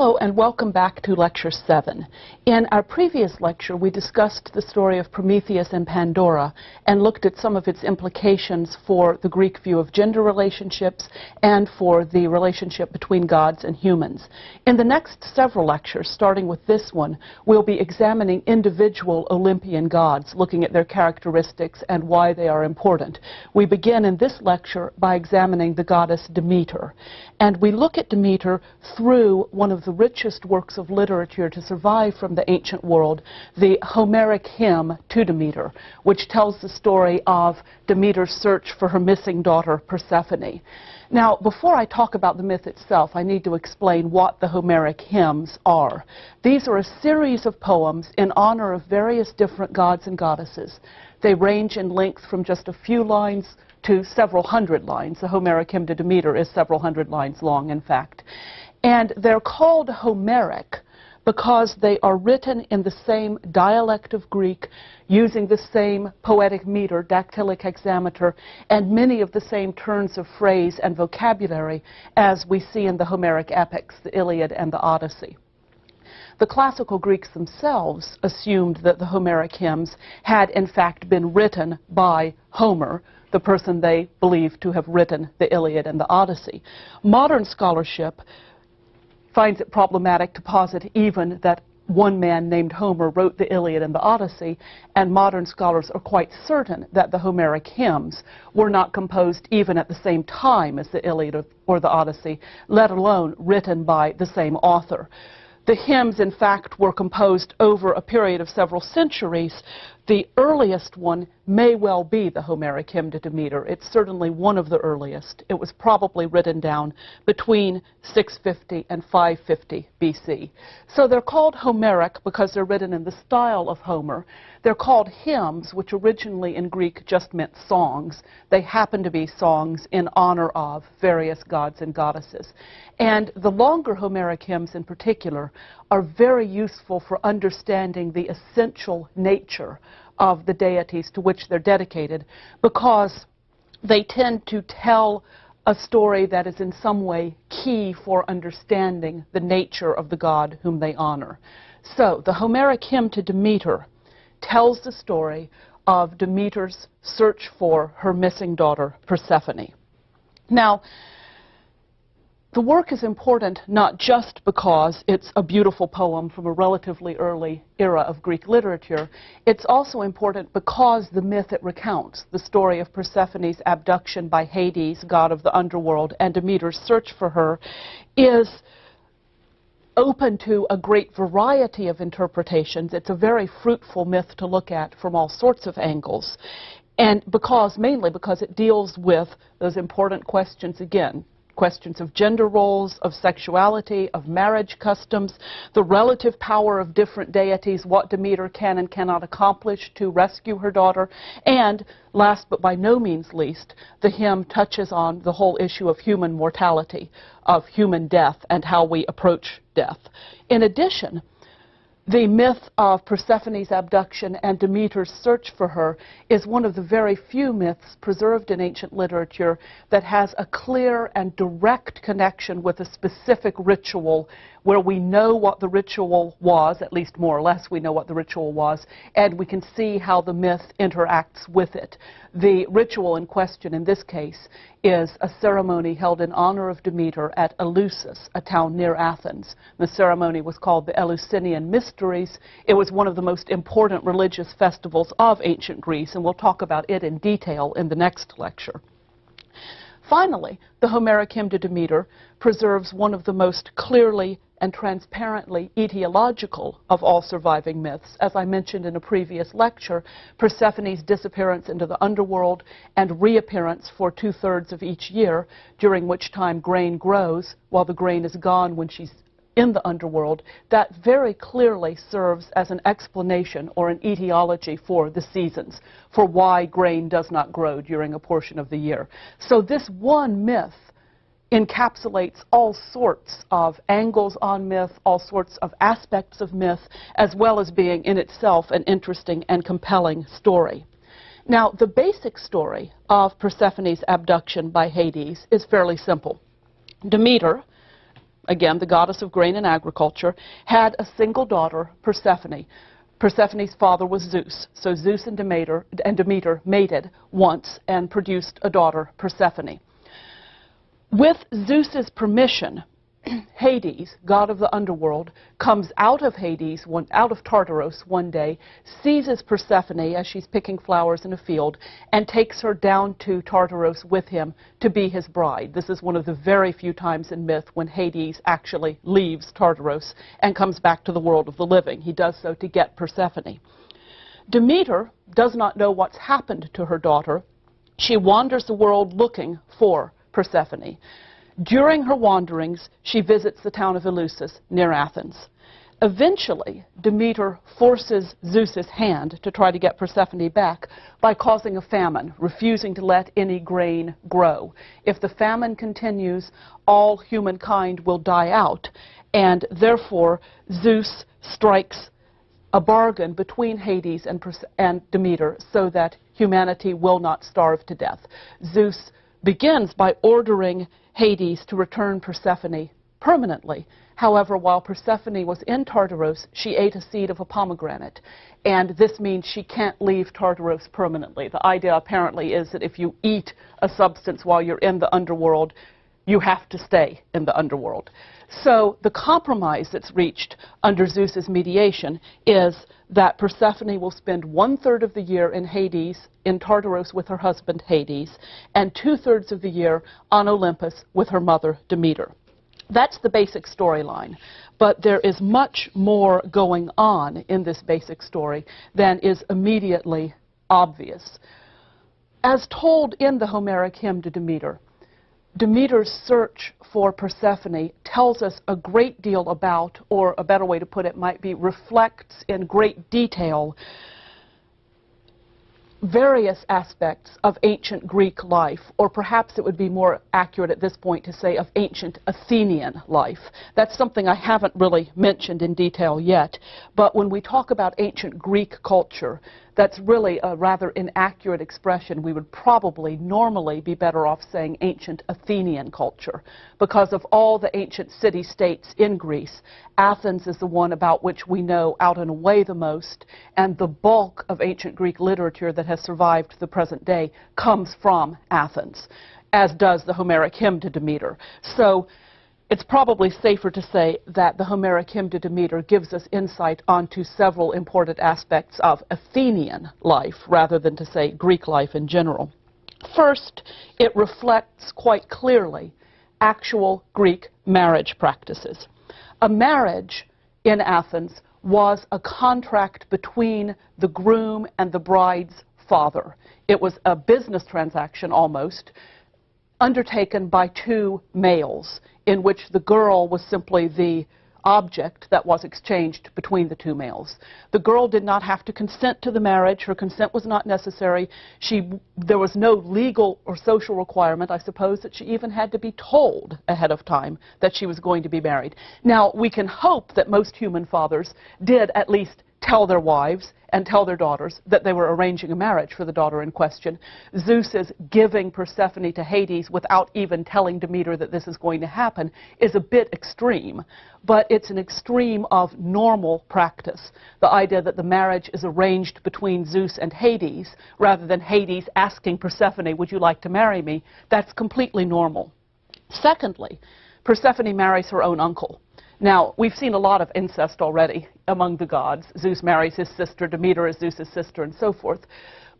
Hello and welcome back to Lecture 7. In our previous lecture, we discussed the story of Prometheus and Pandora and looked at some of its implications for the Greek view of gender relationships and for the relationship between gods and humans. In the next several lectures, starting with this one, we'll be examining individual Olympian gods, looking at their characteristics and why they are important. We begin in this lecture by examining the goddess Demeter. And we look at Demeter through one of the richest works of literature to survive from the ancient world, the Homeric Hymn to Demeter, which tells the story of Demeter's search for her missing daughter, Persephone. Now, before I talk about the myth itself, I need to explain what the Homeric hymns are. These are a series of poems in honor of various different gods and goddesses. They range in length from just a few lines to several hundred lines. The Homeric Hymn to Demeter is several hundred lines long, in fact. And they're called Homeric because they are written in the same dialect of Greek, using the same poetic meter, dactylic hexameter, and many of the same turns of phrase and vocabulary as we see in the Homeric epics, the Iliad and the Odyssey. The classical Greeks themselves assumed that the Homeric hymns had in fact been written by Homer, the person they believed to have written the Iliad and the Odyssey. Modern scholarship finds it problematic to posit even that one man named Homer wrote the Iliad and the Odyssey, and modern scholars are quite certain that the Homeric hymns were not composed even at the same time as the Iliad or the Odyssey, let alone written by the same author. The hymns, in fact, were composed over a period of several centuries. The earliest one may well be the Homeric Hymn to Demeter. It's certainly one of the earliest. It was probably written down between 650 and 550 BC. So they're called Homeric because they're written in the style of Homer. They're called hymns, which originally in Greek just meant songs. They happen to be songs in honor of various gods and goddesses. And the longer Homeric hymns in particular are very useful for understanding the essential nature of the deities to which they're dedicated, because they tend to tell a story that is in some way key for understanding the nature of the god whom they honor. So the Homeric Hymn to Demeter tells the story of Demeter's search for her missing daughter, Persephone. Now, the work is important not just because it's a beautiful poem from a relatively early era of Greek literature. It's also important because the myth it recounts, the story of Persephone's abduction by Hades, god of the underworld, and Demeter's search for her, is open to a great variety of interpretations. It's a very fruitful myth to look at from all sorts of angles. And mainly because it deals with those important questions again. Questions of gender roles, of sexuality, of marriage customs, the relative power of different deities, what Demeter can and cannot accomplish to rescue her daughter, and last but by no means least, the hymn touches on the whole issue of human mortality, of human death, and how we approach death. In addition, the myth of Persephone's abduction and Demeter's search for her is one of the very few myths preserved in ancient literature that has a clear and direct connection with a specific ritual where we know what the ritual was, at least more or less we know what the ritual was, and we can see how the myth interacts with it. The ritual in question in this case is a ceremony held in honor of Demeter at Eleusis, a town near Athens. The ceremony was called the Eleusinian Mysteries. It was one of the most important religious festivals of ancient Greece, and we'll talk about it in detail in the next lecture. Finally, the Homeric Hymn to Demeter preserves one of the most clearly and transparently etiological of all surviving myths. As I mentioned in a previous lecture, Persephone's disappearance into the underworld and reappearance for 2/3 of each year, during which time grain grows, while the grain is gone when she's in the underworld, that very clearly serves as an explanation or an etiology for the seasons, for why grain does not grow during a portion of the year. So this one myth encapsulates all sorts of angles on myth, all sorts of aspects of myth, as well as being in itself an interesting and compelling story. Now, the basic story of Persephone's abduction by Hades is fairly simple. Demeter, again the goddess of grain and agriculture, had a single daughter, Persephone. Persephone's father was Zeus, so Zeus and Demeter mated once and produced a daughter, Persephone. With Zeus's permission, Hades, god of the underworld, comes out of Hades, out of Tartaros one day, seizes Persephone as she's picking flowers in a field, and takes her down to Tartaros with him to be his bride. This is one of the very few times in myth when Hades actually leaves Tartaros and comes back to the world of the living. He does so to get Persephone. Demeter does not know what's happened to her daughter. She wanders the world looking for Persephone. During her wanderings, she visits the town of Eleusis near Athens. Eventually, Demeter forces Zeus's hand to try to get Persephone back by causing a famine, refusing to let any grain grow. If the famine continues, all humankind will die out, and therefore Zeus strikes a bargain between Hades and Demeter so that humanity will not starve to death. Zeus begins by ordering Hades to return Persephone permanently. However, while Persephone was in Tartaros, she ate a seed of a pomegranate, and this means she can't leave Tartaros permanently. The idea apparently is that if you eat a substance while you're in the underworld, you have to stay in the underworld. So the compromise that's reached under Zeus's mediation is that Persephone will spend 1/3 of the year in Hades, in Tartaros with her husband Hades, and 2/3 of the year on Olympus with her mother Demeter. That's the basic storyline, but there is much more going on in this basic story than is immediately obvious. As told in the Homeric Hymn of Demeter, Demeter's search for Persephone tells us a great deal about, or a better way to put it might be, reflects in great detail various aspects of ancient Greek life, or perhaps it would be more accurate at this point to say of ancient Athenian life. That's something I haven't really mentioned in detail yet, but when we talk about ancient Greek culture, that's really a rather inaccurate expression. We would probably normally be better off saying ancient Athenian culture, because of all the ancient city-states in Greece, Athens is the one about which we know out and away the most, and the bulk of ancient Greek literature that has survived to the present day comes from Athens, as does the Homeric Hymn to Demeter. So it's probably safer to say that the Homeric Hymn to Demeter gives us insight onto several important aspects of Athenian life, rather than to say Greek life in general. First, it reflects quite clearly actual Greek marriage practices. A marriage in Athens was a contract between the groom and the bride's father. It was a business transaction almost, undertaken by two males, in which the girl was simply the object that was exchanged between the two males. The girl did not have to consent to the marriage. Her consent was not necessary. There was no legal or social requirement, I suppose, that she even had to be told ahead of time that she was going to be married. Now, we can hope that most human fathers did at least tell their wives and tell their daughters that they were arranging a marriage for the daughter in question. Zeus's giving Persephone to Hades without even telling Demeter that this is going to happen is a bit extreme, but it's an extreme of normal practice. The idea that the marriage is arranged between Zeus and Hades rather than Hades asking Persephone, would you like to marry me? That's completely normal. Secondly, Persephone marries her own uncle. Now, we've seen a lot of incest already among the gods. Zeus marries his sister, Demeter is Zeus's sister, and so forth.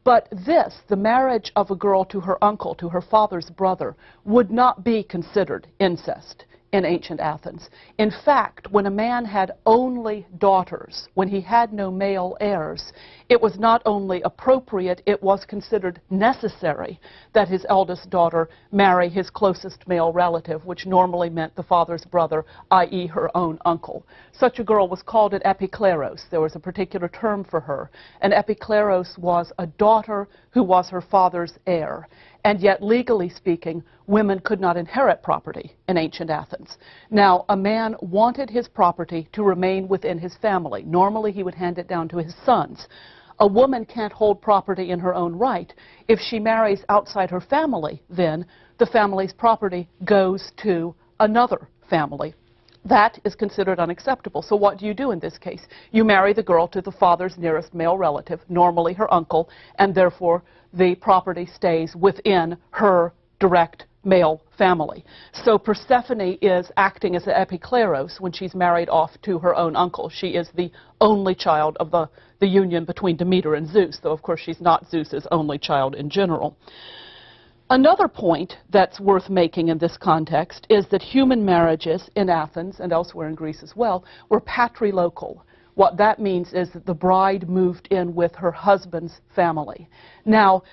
But this, the marriage of a girl to her uncle, to her father's brother, would not be considered incest in ancient Athens. In fact, when a man had only daughters, when he had no male heirs, it was not only appropriate, it was considered necessary that his eldest daughter marry his closest male relative, which normally meant the father's brother, i.e. her own uncle. Such a girl was called an epikleros. There was a particular term for her. An epikleros was a daughter who was her father's heir. And yet, legally speaking, women could not inherit property in ancient Athens. Now, a man wanted his property to remain within his family. Normally, he would hand it down to his sons. A woman can't hold property in her own right. If she marries outside her family, then the family's property goes to another family. That is considered unacceptable. So what do you do in this case? You marry the girl to the father's nearest male relative, normally her uncle, and therefore the property stays within her direct male family. So Persephone is acting as an epikleros when she's married off to her own uncle. She is the only child of the union between Demeter and Zeus, though of course she's not Zeus's only child in general. Another point that's worth making in this context is that human marriages in Athens and elsewhere in Greece as well were patrilocal. What that means is that the bride moved in with her husband's family. Now,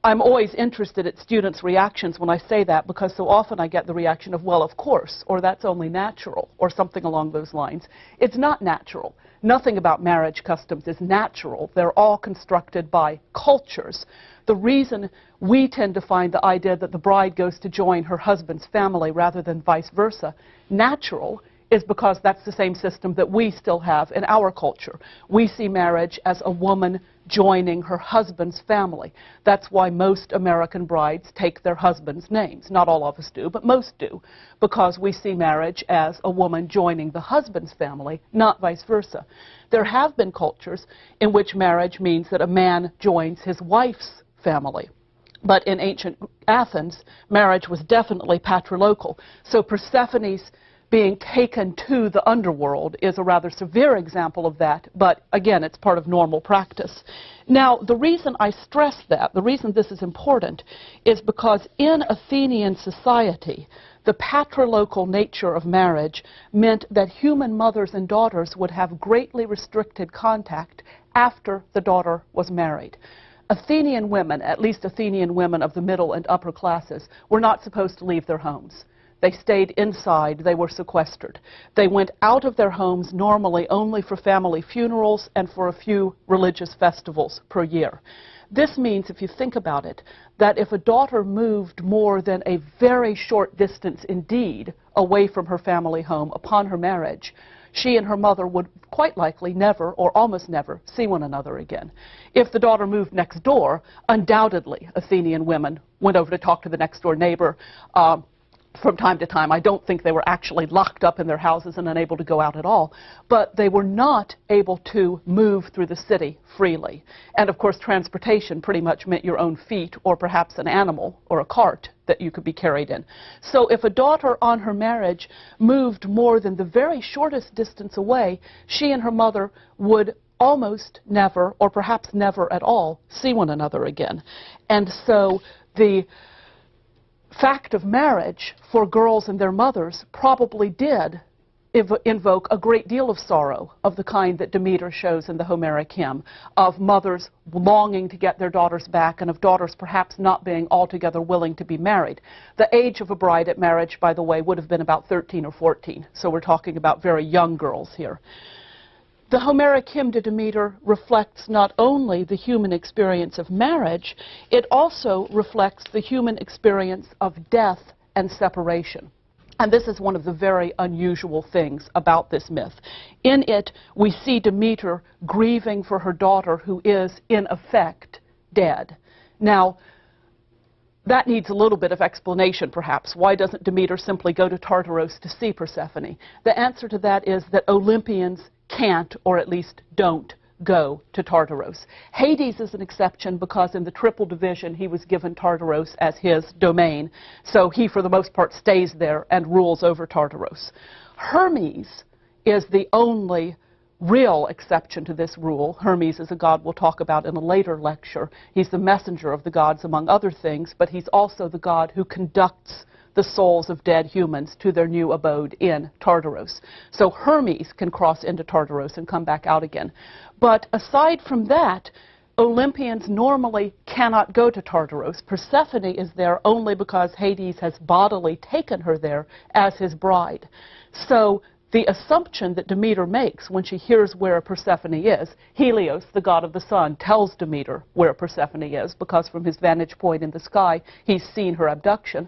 I'm always interested at students' reactions when I say that, because so often I get the reaction of, well, of course, or that's only natural, or something along those lines. It's not natural. Nothing about marriage customs is natural. They're all constructed by cultures. The reason we tend to find the idea that the bride goes to join her husband's family rather than vice versa natural is because that's the same system that we still have in our culture. We see marriage as a woman joining her husband's family. That's why most American brides take their husband's names. Not all of us do, but most do, because we see marriage as a woman joining the husband's family, not vice versa. There have been cultures in which marriage means that a man joins his wife's family. But in ancient Athens, marriage was definitely patrilocal. So Persephone's being taken to the underworld is a rather severe example of that, but again, it's part of normal practice. Now, the reason I stress that, the reason this is important, is because in Athenian society, the patrilocal nature of marriage meant that human mothers and daughters would have greatly restricted contact after the daughter was married. Athenian women, at least Athenian women of the middle and upper classes, were not supposed to leave their homes. They stayed inside. They were sequestered. They went out of their homes normally only for family funerals and for a few religious festivals per year. This means, if you think about it, that if a daughter moved more than a very short distance indeed away from her family home upon her marriage, she and her mother would quite likely never or almost never see one another again. If the daughter moved next door, undoubtedly Athenian women went over to talk to the next door neighbor from time to time. I don't think they were actually locked up in their houses and unable to go out at all, but they were not able to move through the city freely. And of course, transportation pretty much meant your own feet or perhaps an animal or a cart that you could be carried in. So if a daughter on her marriage moved more than the very shortest distance away, she and her mother would almost never, or perhaps never at all, see one another again. And so the fact of marriage for girls and their mothers probably did invoke a great deal of sorrow of the kind that Demeter shows in the Homeric hymn, of mothers longing to get their daughters back and of daughters perhaps not being altogether willing to be married. The age of a bride at marriage, by the way, would have been about 13 or 14, so we're talking about very young girls here. The Homeric hymn to Demeter reflects not only the human experience of marriage, it also reflects the human experience of death and separation. And this is one of the very unusual things about this myth. In it, we see Demeter grieving for her daughter who is, in effect, dead. Now, that needs a little bit of explanation, perhaps. Why doesn't Demeter simply go to Tartaros to see Persephone? The answer to that is that Olympians can't, or at least don't, go to Tartaros. Hades is an exception because in the triple division he was given Tartaros as his domain, so he for the most part stays there and rules over Tartaros. Hermes is the only real exception to this rule. Hermes is a god we'll talk about in a later lecture. He's the messenger of the gods, among other things, but he's also the god who conducts the souls of dead humans to their new abode in Tartaros. So Hermes can cross into Tartaros and come back out again. But aside from that, Olympians normally cannot go to Tartaros. Persephone is there only because Hades has bodily taken her there as his bride. So the assumption that Demeter makes when she hears where Persephone is, Helios, the god of the sun, tells Demeter where Persephone is because from his vantage point in the sky he's seen her abduction.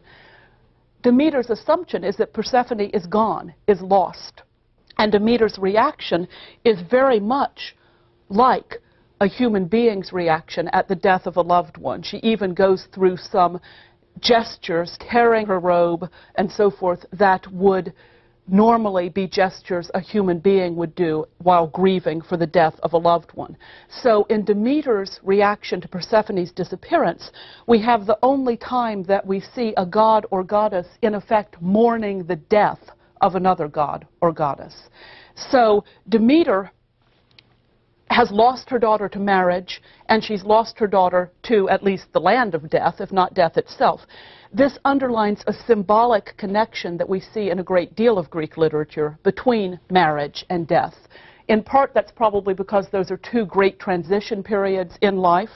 Demeter's assumption is that Persephone is gone, is lost. And Demeter's reaction is very much like a human being's reaction at the death of a loved one. She even goes through some gestures, tearing her robe and so forth, that would normally be gestures a human being would do while grieving for the death of a loved one. So in Demeter's reaction to Persephone's disappearance, we have the only time that we see a god or goddess in effect mourning the death of another god or goddess. So Demeter has lost her daughter to marriage, and she's lost her daughter to at least the land of death, if not death itself. This underlines a symbolic connection that we see in a great deal of Greek literature between marriage and death. In part, that's probably because those are two great transition periods in life.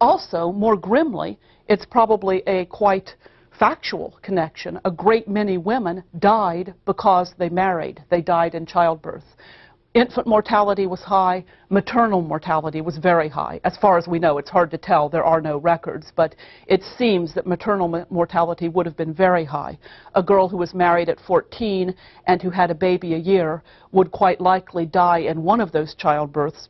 Also, more grimly, it's probably a quite factual connection. A great many women died because they married. They died in childbirth. Infant mortality was high. Maternal mortality was very high. As far as we know, it's hard to tell. There are no records, but it seems that maternal mortality would have been very high. A girl who was married at 14 and who had a baby a year would quite likely die in one of those childbirths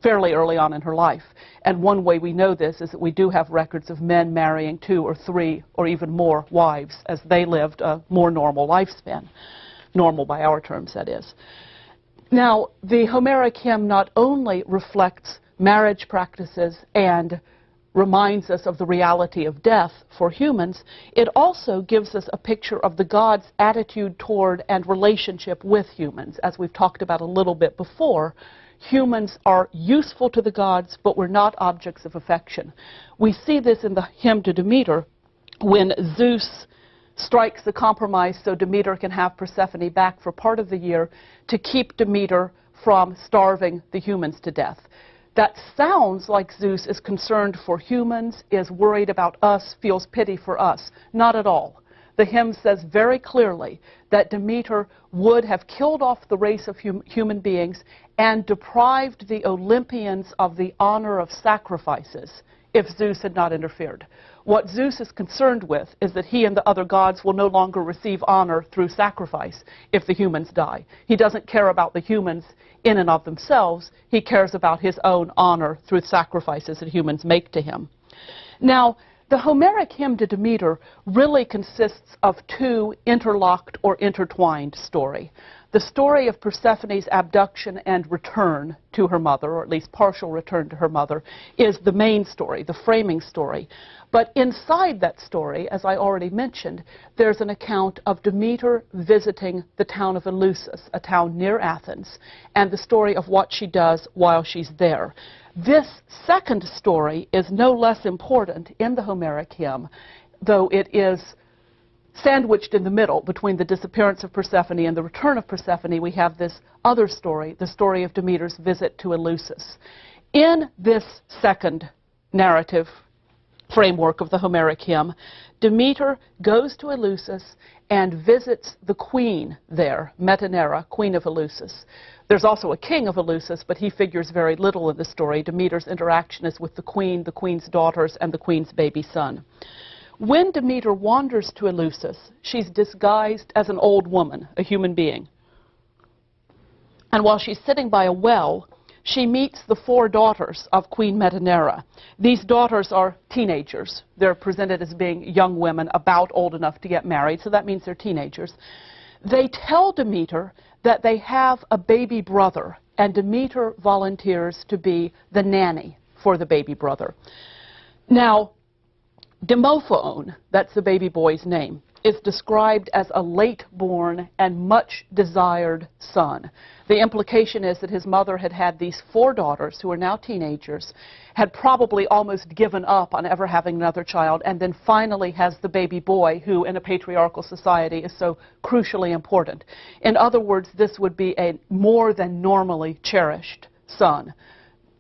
fairly early on in her life. And one way we know this is that we do have records of men marrying 2 or 3 or even more wives as they lived a more normal lifespan. Normal by our terms, that is. Now, the Homeric hymn not only reflects marriage practices and reminds us of the reality of death for humans, it also gives us a picture of the gods' attitude toward and relationship with humans. As we've talked about a little bit before, humans are useful to the gods, but we're not objects of affection. We see this in the hymn to Demeter when Zeus strikes the compromise so Demeter can have Persephone back for part of the year to keep Demeter from starving the humans to death. That sounds like Zeus is concerned for humans, is worried about us, feels pity for us. Not at all. The hymn says very clearly that Demeter would have killed off the race of human beings and deprived the Olympians of the honor of sacrifices if Zeus had not interfered. What Zeus is concerned with is that he and the other gods will no longer receive honor through sacrifice if the humans die. He doesn't care about the humans in and of themselves. He cares about his own honor through sacrifices that humans make to him. Now, the Homeric hymn to Demeter really consists of 2 interlocked or intertwined stories. The story of Persephone's abduction and return to her mother, or at least partial return to her mother, is the main story, the framing story. But inside that story, as I already mentioned, there's an account of Demeter visiting the town of Eleusis, a town near Athens, and the story of what she does while she's there. This second story is no less important in the Homeric hymn, though it is sandwiched in the middle between the disappearance of Persephone and the return of Persephone. We have this other story, the story of Demeter's visit to Eleusis. In this second narrative framework of the Homeric hymn, Demeter goes to Eleusis and visits the queen there, Metaneira, queen of Eleusis. There's also a king of Eleusis, but he figures very little in the story. Demeter's interaction is with the queen's daughters, and the queen's baby son. When Demeter wanders to Eleusis, she's disguised as an old woman, a human being. And while she's sitting by a well, she meets the 4 daughters of Queen Metaneira. These daughters are teenagers. They're presented as being young women about old enough to get married, so that means they're teenagers. They tell Demeter that they have a baby brother, and Demeter volunteers to be the nanny for the baby brother. Now, Demophon, that's the baby boy's name, is described as a late-born and much-desired son. The implication is that his mother had had these 4 daughters, who are now teenagers, had probably almost given up on ever having another child, and then finally has the baby boy, who in a patriarchal society is so crucially important. In other words, this would be a more than normally cherished son.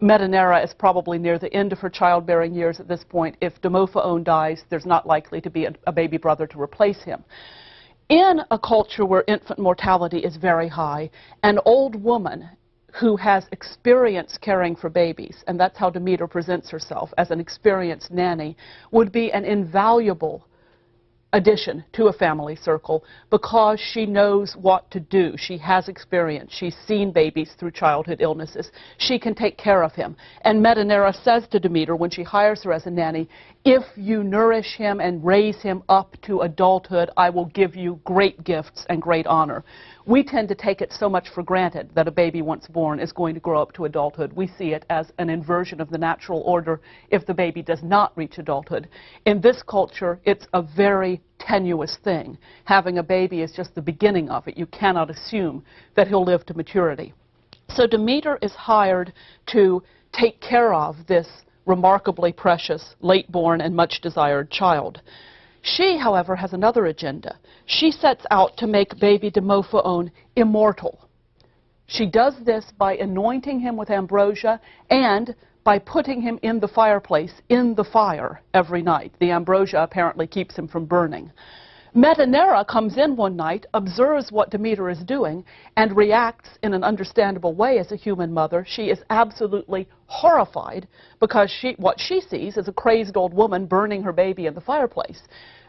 Metaneira is probably near the end of her childbearing years at this point. If Demophon dies, there's not likely to be a baby brother to replace him. In a culture where infant mortality is very high, an old woman who has experience caring for babies, and that's how Demeter presents herself, as an experienced nanny, would be an invaluable addition to a family circle because she knows what to do. She has experience. She's seen babies through childhood illnesses. She can take care of him. And Metanera says to Demeter when she hires her as a nanny, if you nourish him and raise him up to adulthood, I will give you great gifts and great honor. We tend to take it so much for granted that a baby once born is going to grow up to adulthood. We see it as an inversion of the natural order if the baby does not reach adulthood. In this culture, it's a very tenuous thing. Having a baby is just the beginning of it. You cannot assume that he'll live to maturity. So Demeter is hired to take care of this remarkably precious, late-born, and much-desired child. She, however, has another agenda. She sets out to make baby Demophoon immortal. She does this by anointing him with ambrosia and by putting him in the fireplace, in the fire, every night. The ambrosia apparently keeps him from burning. Metanera comes in one night, observes what Demeter is doing, and reacts in an understandable way as a human mother. She is absolutely horrified because what she sees is a crazed old woman burning her baby in the fireplace.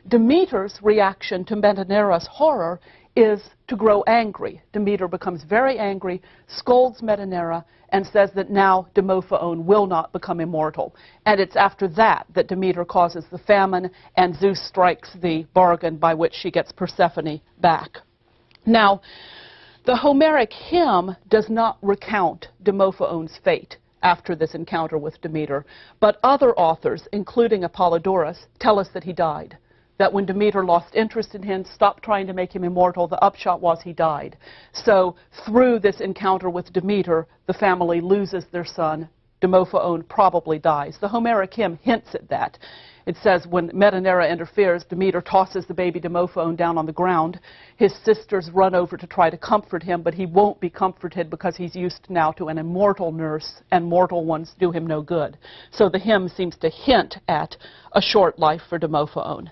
Demeter's reaction to Metanera's horror is to grow angry. Demeter becomes very angry, scolds Metanera, and says that now Demophoon will not become immortal. And it's after that that Demeter causes the famine, and Zeus strikes the bargain by which she gets Persephone back. Now, the Homeric hymn does not recount Demophoon's fate after this encounter with Demeter, but other authors, including Apollodorus, tell us that he died. That when Demeter lost interest in him, stopped trying to make him immortal, the upshot was he died. So through this encounter with Demeter, the family loses their son. Demophoon probably dies. The Homeric hymn hints at that. It says when Metanera interferes, Demeter tosses the baby Demophoon down on the ground. His sisters run over to try to comfort him, but he won't be comforted because he's used now to an immortal nurse, and mortal ones do him no good. So the hymn seems to hint at a short life for Demophoon.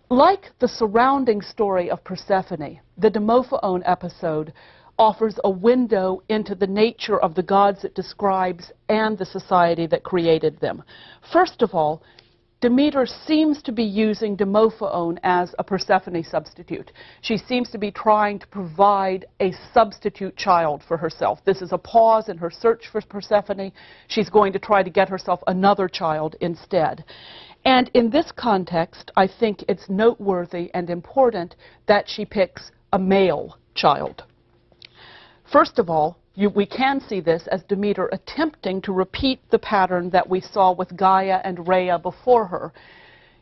Like the surrounding story of Persephone, the Demophoon episode offers a window into the nature of the gods it describes and the society that created them. First of all, Demeter seems to be using Demophoon as a Persephone substitute. She seems to be trying to provide a substitute child for herself. This is a pause in her search for Persephone. She's going to try to get herself another child instead. And in this context, I think it's noteworthy and important that she picks a male child. First of all, we can see this as Demeter attempting to repeat the pattern that we saw with Gaia and Rhea before her,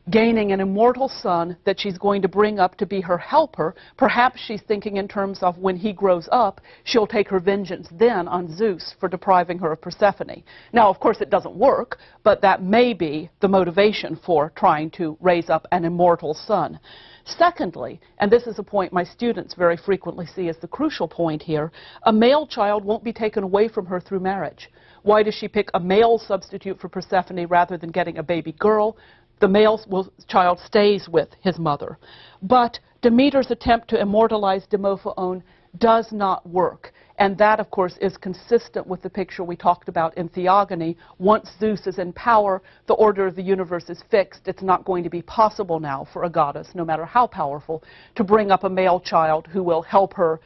gaining an immortal son that she's going to bring up to be her helper. Perhaps she's thinking in terms of when he grows up, she'll take her vengeance then on Zeus for depriving her of Persephone. Now, of course, it doesn't work, but that may be the motivation for trying to raise up an immortal son. Secondly, and this is a point my students very frequently see as the crucial point here, a male child won't be taken away from her through marriage. Why does she pick a male substitute for Persephone rather than getting a baby girl? The male child stays with his mother. But Demeter's attempt to immortalize Demophoon does not work. And that, of course, is consistent with the picture we talked about in Theogony. Once Zeus is in power, the order of the universe is fixed. It's not going to be possible now for a goddess, no matter how powerful, to bring up a male child who will help her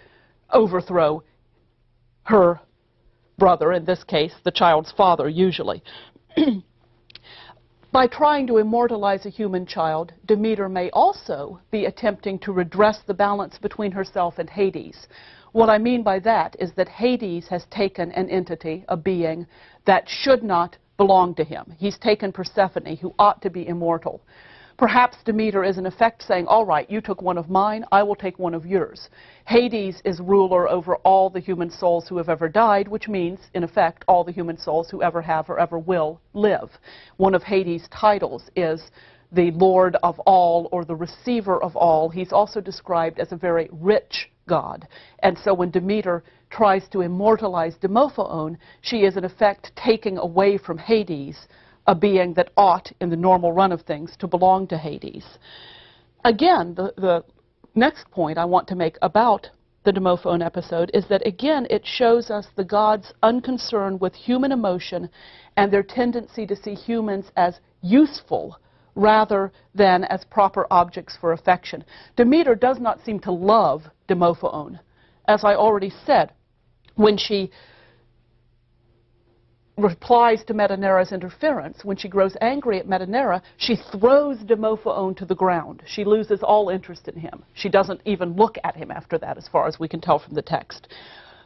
overthrow her brother, in this case, the child's father, usually. By trying to immortalize a human child, Demeter may also be attempting to redress the balance between herself and Hades. What I mean by that is that Hades has taken an entity, a being, that should not belong to him. He's taken Persephone, who ought to be immortal. Perhaps Demeter is in effect saying, all right, you took one of mine, I will take one of yours. Hades is ruler over all the human souls who have ever died, which means, in effect, all the human souls who ever have or ever will live. One of Hades' titles is the Lord of all, or the receiver of all. He's also described as a very rich god. And so when Demeter tries to immortalize Demophoon, she is, in effect, taking away from Hades a being that ought, in the normal run of things, to belong to Hades. Again, the next point I want to make about the Demophoon episode is that, again, it shows us the gods' unconcern with human emotion and their tendency to see humans as useful rather than as proper objects for affection. Demeter does not seem to love Demophoon. As I already said, when she replies to Metanera's interference, when she grows angry at Metanera, she throws Demophoon to the ground. She loses all interest in him. She doesn't even look at him after that, as far as we can tell from the text.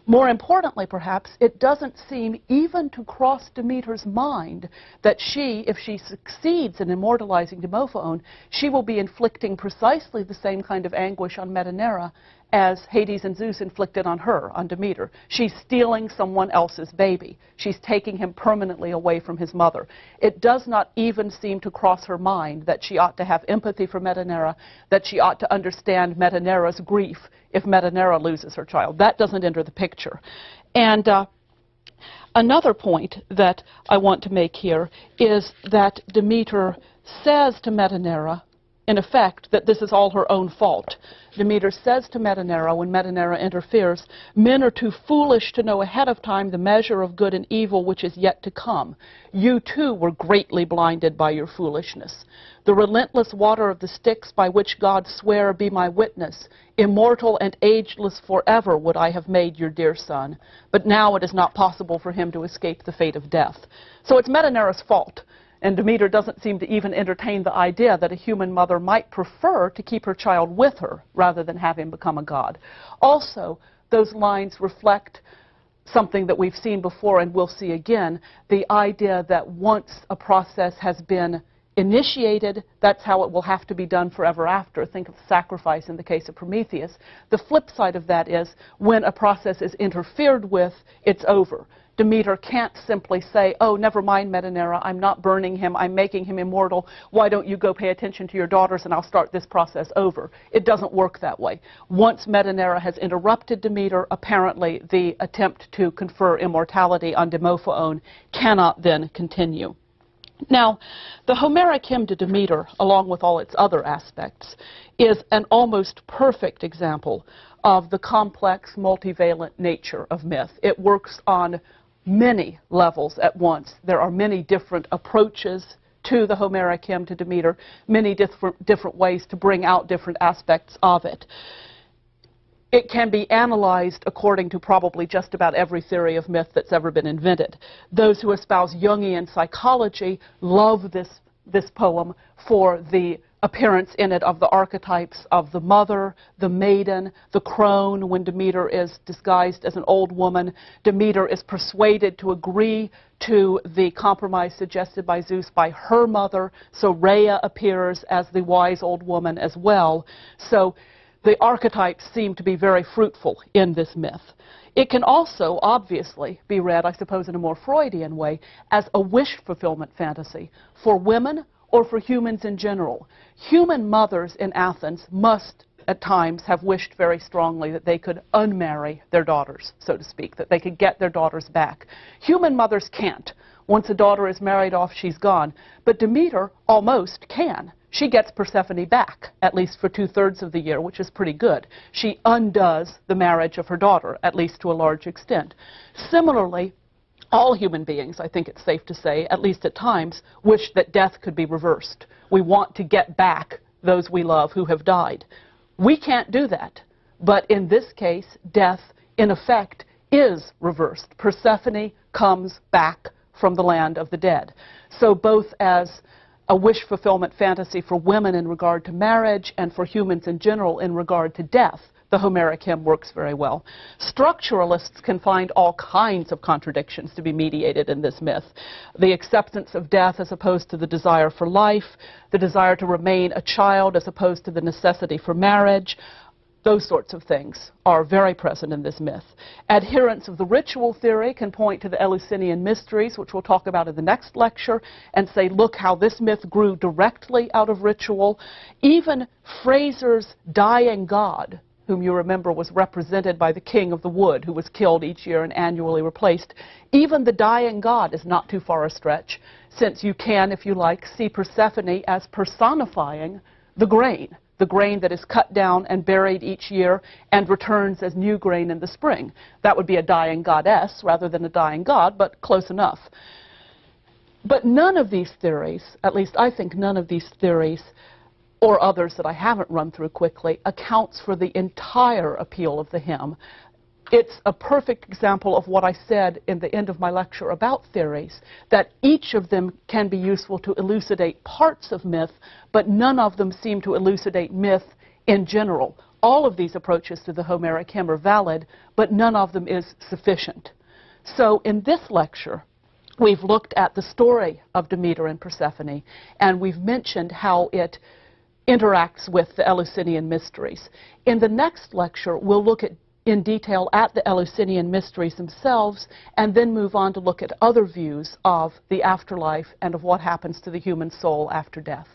More importantly, perhaps, it doesn't seem even to cross Demeter's mind that she, if she succeeds in immortalizing Demophoon, she will be inflicting precisely the same kind of anguish on Metanera as Hades and Zeus inflicted on her, on Demeter. She's stealing someone else's baby. She's taking him permanently away from his mother. It does not even seem to cross her mind that she ought to have empathy for Metanera, that she ought to understand Metanera's grief if Metanera loses her child. That doesn't enter the picture. And another point that I want to make here is that Demeter says to Metanera, in effect, that this is all her own fault. Demeter says to Metanera, when Metanera interferes, "Men are too foolish to know ahead of time the measure of good and evil which is yet to come. You too were greatly blinded by your foolishness. The relentless water of the Styx by which God sware be my witness. Immortal and ageless forever would I have made your dear son. But now it is not possible for him to escape the fate of death." So it's Metanera's fault. And Demeter doesn't seem to even entertain the idea that a human mother might prefer to keep her child with her rather than have him become a god. Also, those lines reflect something that we've seen before and will see again, the idea that once a process has been initiated, that's how it will have to be done forever after. Think of sacrifice in the case of Prometheus. The flip side of that is when a process is interfered with, it's over. Demeter can't simply say, "Oh, never mind, Metanera, I'm not burning him, I'm making him immortal. Why don't you go pay attention to your daughters and I'll start this process over?" It doesn't work that way. Once Metanera has interrupted Demeter, apparently the attempt to confer immortality on Demophoon cannot then continue. Now, the Homeric Hymn to Demeter, along with all its other aspects, is an almost perfect example of the complex, multivalent nature of myth. It works on many levels at once. There are many different approaches to the Homeric Hymn to Demeter, many different ways to bring out different aspects of it. It can be analyzed according to probably just about every theory of myth that's ever been invented. Those who espouse Jungian psychology love this poem for the appearance in it of the archetypes of the mother, the maiden, the crone when Demeter is disguised as an old woman. Demeter is persuaded to agree to the compromise suggested by Zeus by her mother, so Rhea appears as the wise old woman as well. So the archetypes seem to be very fruitful in this myth. It can also, obviously, be read, I suppose in a more Freudian way, as a wish fulfillment fantasy for women or for humans in general. Human mothers in Athens must, at times, have wished very strongly that they could unmarry their daughters, so to speak, that they could get their daughters back. Human mothers can't. Once a daughter is married off, she's gone. But Demeter almost can. She gets Persephone back, at least for 2/3 of the year, which is pretty good. She undoes the marriage of her daughter, at least to a large extent. Similarly, all human beings, I think it's safe to say, at least at times, wish that death could be reversed. We want to get back those we love who have died. We can't do that. But in this case, death, in effect, is reversed. Persephone comes back from the land of the dead. So both as a wish fulfillment fantasy for women in regard to marriage and for humans in general in regard to death, the Homeric hymn works very well. Structuralists can find all kinds of contradictions to be mediated in this myth. The acceptance of death as opposed to the desire for life, the desire to remain a child as opposed to the necessity for marriage. Those sorts of things are very present in this myth. Adherents of the ritual theory can point to the Eleusinian Mysteries, which we'll talk about in the next lecture, and say, look how this myth grew directly out of ritual. Even Fraser's dying god, whom you remember was represented by the king of the wood, who was killed each year and annually replaced, even the dying god is not too far a stretch, since you can, if you like, see Persephone as personifying the grain that is cut down and buried each year and returns as new grain in the spring. That would be a dying goddess rather than a dying god, but close enough. But none of these theories, at least I think none of these theories, or others that I haven't run through quickly, accounts for the entire appeal of the hymn. It's a perfect example of what I said in the end of my lecture about theories, that each of them can be useful to elucidate parts of myth, but none of them seem to elucidate myth in general. All of these approaches to the Homeric hymn are valid, but none of them is sufficient. So in this lecture, we've looked at the story of Demeter and Persephone, and we've mentioned how it interacts with the Eleusinian Mysteries. In the next lecture, we'll look in detail at the Eleusinian Mysteries themselves, and then move on to look at other views of the afterlife and of what happens to the human soul after death.